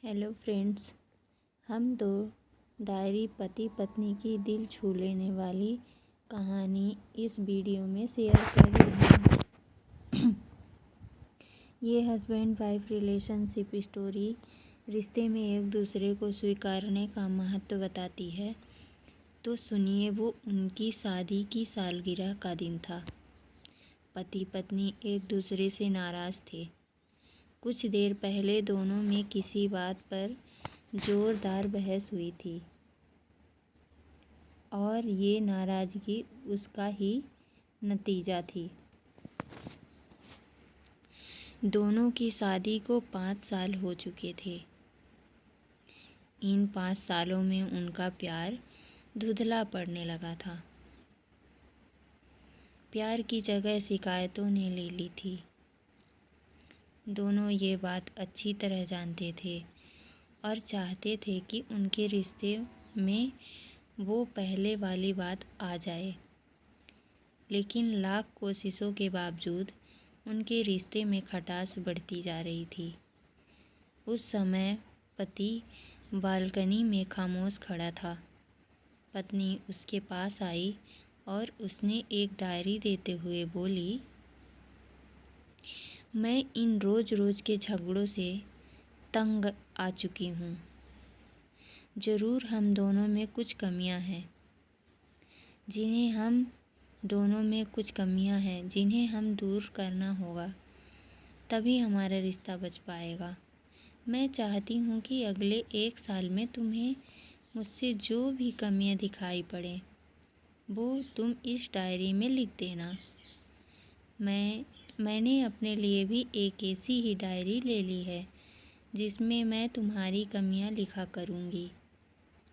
Hello friends, हम दो diary पति पत्नी की दिल छू लेने वाली कहानी इस वीडियो में शेयर कर रहे हैं। ये हस्बैंड वाइफ रिलेशनशिप स्टोरी रिश्ते में एक दूसरे को स्वीकारने का महत्व बताती है। तो सुनिए, वो उनकी शादी की सालगिरह का दिन था। पति पत्नी एक दूसरे से नाराज़ थे। कुछ देर पहले दोनों में किसी बात पर जोरदार बहस हुई थी और ये नाराज़गी उसका ही नतीजा थी। दोनों की शादी को 5 साल हो चुके थे। इन 5 सालों में उनका प्यार धुंधला पड़ने लगा था। प्यार की जगह शिकायतों ने ले ली थी। दोनों ये बात अच्छी तरह जानते थे और चाहते थे कि उनके रिश्ते में वो पहले वाली बात आ जाए, लेकिन लाख कोशिशों के बावजूद उनके रिश्ते में खटास बढ़ती जा रही थी। उस समय पति बालकनी में खामोश खड़ा था। पत्नी उसके पास आई और उसने एक डायरी देते हुए बोली, मैं इन रोज़ के झगड़ों से तंग आ चुकी हूँ। ज़रूर हम दोनों में कुछ कमियां हैं, जिन्हें हम दूर करना होगा, तभी हमारा रिश्ता बच पाएगा। मैं चाहती हूँ कि अगले 1 साल में तुम्हें मुझसे जो भी कमियां दिखाई पड़ें, वो तुम इस डायरी में लिख देना। मैंने अपने लिए भी एक ऐसी ही डायरी ले ली है, जिसमें मैं तुम्हारी कमियां लिखा करूँगी।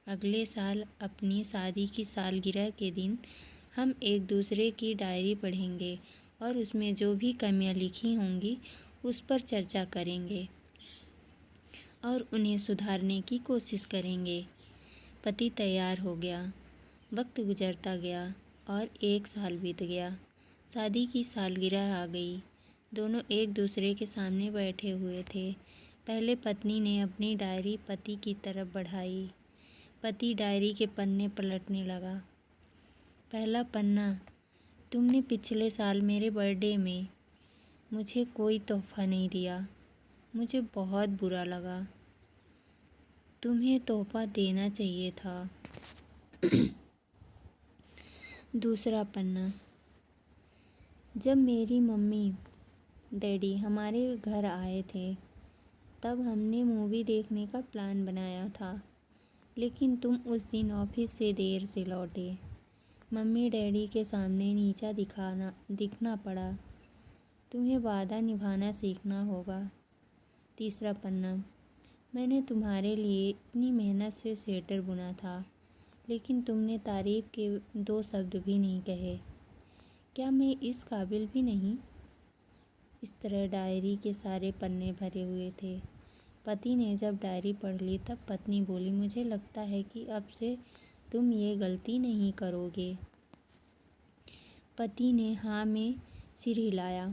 अगले साल अपनी शादी की सालगिरह के दिन हम एक दूसरे की डायरी पढ़ेंगे और उसमें जो भी कमियां लिखी होंगी उस पर चर्चा करेंगे और उन्हें सुधारने की कोशिश करेंगे। पति तैयार हो गया। वक्त गुजरता गया और 1 साल बीत गया। शादी की सालगिरह आ गई। दोनों एक दूसरे के सामने बैठे हुए थे। पहले पत्नी ने अपनी डायरी पति की तरफ बढ़ाई। पति डायरी के पन्ने पलटने लगा। पहला पन्ना, तुमने पिछले साल मेरे बर्थडे में मुझे कोई तोहफ़ा नहीं दिया। मुझे बहुत बुरा लगा। तुम्हें तोहफ़ा देना चाहिए था। दूसरा पन्ना, जब मेरी मम्मी डैडी हमारे घर आए थे, तब हमने मूवी देखने का प्लान बनाया था, लेकिन तुम उस दिन ऑफिस से देर से लौटे। मम्मी डैडी के सामने नीचा दिखना पड़ा। तुम्हें वादा निभाना सीखना होगा। तीसरा पन्ना, मैंने तुम्हारे लिए इतनी मेहनत से स्वेटर बुना था, लेकिन तुमने तारीफ़ के 2 शब्द भी नहीं कहे। क्या मैं इस काबिल भी नहीं? इस तरह डायरी के सारे पन्ने भरे हुए थे। पति ने जब डायरी पढ़ ली तब पत्नी बोली, मुझे लगता है कि अब से तुम ये गलती नहीं करोगे। पति ने हाँ में सिर हिलाया।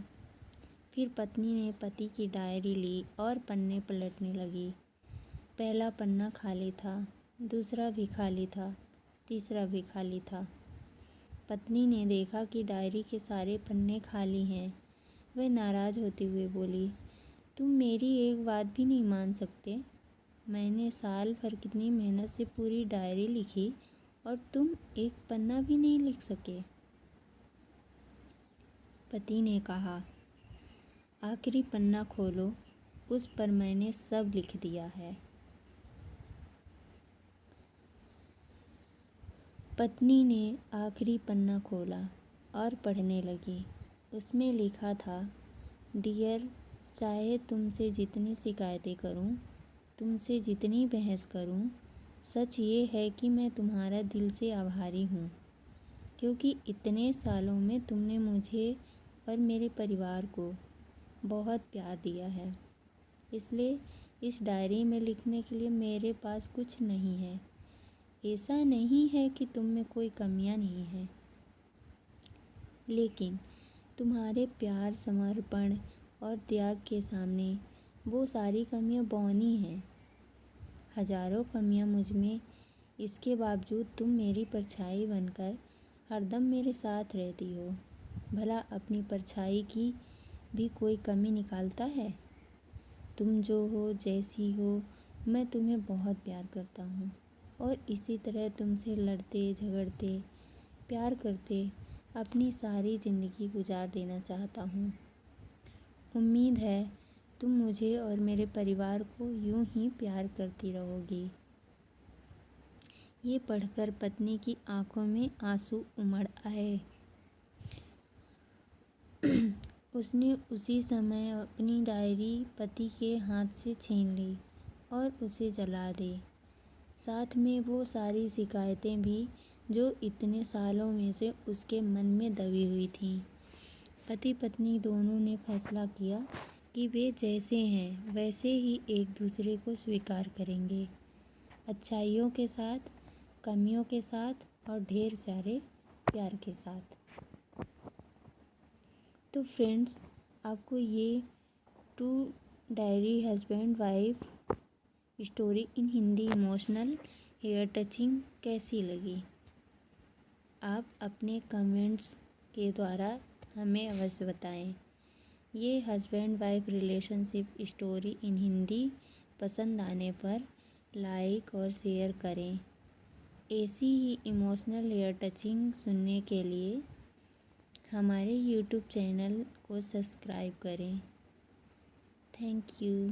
फिर पत्नी ने पति की डायरी ली और पन्ने पलटने लगी। पहला पन्ना खाली था, दूसरा भी खाली था, तीसरा भी खाली था। पत्नी ने देखा कि डायरी के सारे पन्ने खाली हैं। वह नाराज़ होते हुए बोली, तुम मेरी एक बात भी नहीं मान सकते? मैंने साल भर कितनी मेहनत से पूरी डायरी लिखी और तुम एक पन्ना भी नहीं लिख सके। पति ने कहा, आखिरी पन्ना खोलो, उस पर मैंने सब लिख दिया है। पत्नी ने आखिरी पन्ना खोला और पढ़ने लगी। उसमें लिखा था, डियर, चाहे तुमसे जितनी शिकायतें करूं, तुमसे जितनी बहस करूं, सच ये है कि मैं तुम्हारा दिल से आभारी हूं, क्योंकि इतने सालों में तुमने मुझे और मेरे परिवार को बहुत प्यार दिया है। इसलिए इस डायरी में लिखने के लिए मेरे पास कुछ नहीं है। ऐसा नहीं है कि तुम में कोई कमियां नहीं हैं, लेकिन तुम्हारे प्यार, समर्पण और त्याग के सामने वो सारी कमियां बौनी हैं। हजारों कमियां मुझ में, इसके बावजूद तुम मेरी परछाई बनकर हरदम मेरे साथ रहती हो। भला अपनी परछाई की भी कोई कमी निकालता है? तुम जो हो, जैसी हो, मैं तुम्हें बहुत प्यार करता हूँ और इसी तरह तुमसे लड़ते झगड़ते प्यार करते अपनी सारी ज़िंदगी गुजार देना चाहता हूँ। उम्मीद है तुम मुझे और मेरे परिवार को यूं ही प्यार करती रहोगी। ये पढ़कर पत्नी की आंखों में आंसू उमड़ आए। उसने उसी समय अपनी डायरी पति के हाथ से छीन ली और उसे जला दी। साथ में वो सारी शिकायतें भी जो इतने सालों में से उसके मन में दबी हुई थीं। पति पत्नी दोनों ने फैसला किया कि वे जैसे हैं वैसे ही एक दूसरे को स्वीकार करेंगे, अच्छाइयों के साथ, कमियों के साथ और ढेर सारे प्यार के साथ। तो फ्रेंड्स, आपको ये true diary husband wife story in Hindi emotional heart touching कैसी लगी? आप अपने कमेंट्स के द्वारा हमें अवश्य बताएं। ये husband wife relationship story in Hindi पसंद आने पर लाइक और शेयर करें। ऐसी ही इमोशनल हेयर टचिंग सुनने के लिए हमारे यूट्यूब चैनल को सब्सक्राइब करें। Thank you.